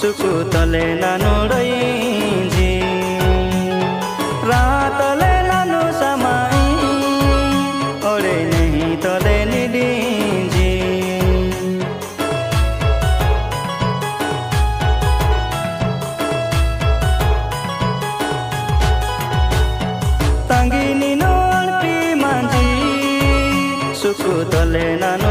सुकु तले नानु रही रातले नानु समाई ओरे नहीं तले निडी तंगी नी नोल पी मांजी सुकु तले नानु